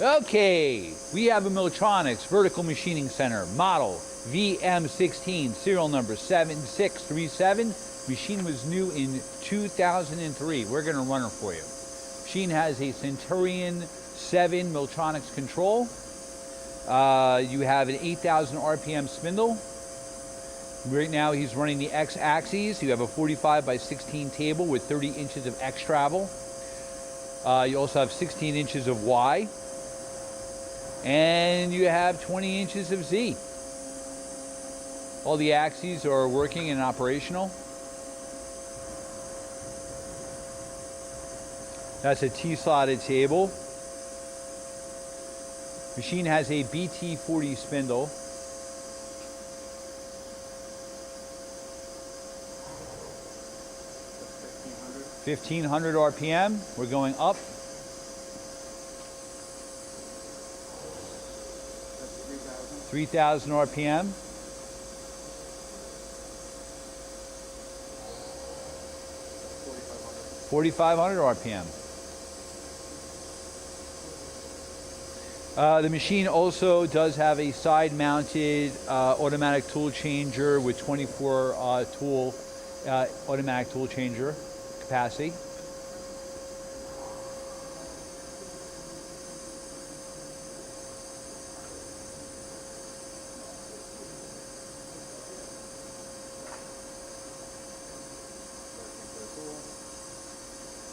Okay, we have a Milltronics Vertical Machining Center, model VM16, serial number 7637. Machine was new in 2003. We're going to run it for you. Machine has a Centurion 7 Milltronics control. You have an 8,000 RPM spindle. Right now he's running the X axis. You have a 45 by 16 table with 30 inches of X travel. You also have 16 inches of Y. And you have 20 inches of Z. All the axes are working and operational. That's a T-slotted table. Machine has a BT40 spindle. That's 1500 RPM. We're going up. 3,000 RPM. 4,500 RPM. The machine also does have a side-mounted automatic tool changer with 24 automatic tool changer capacity.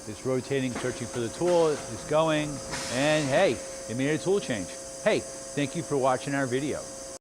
It's rotating, searching for the tool, it's going, and hey, it made a tool change. Hey, thank you for watching our video.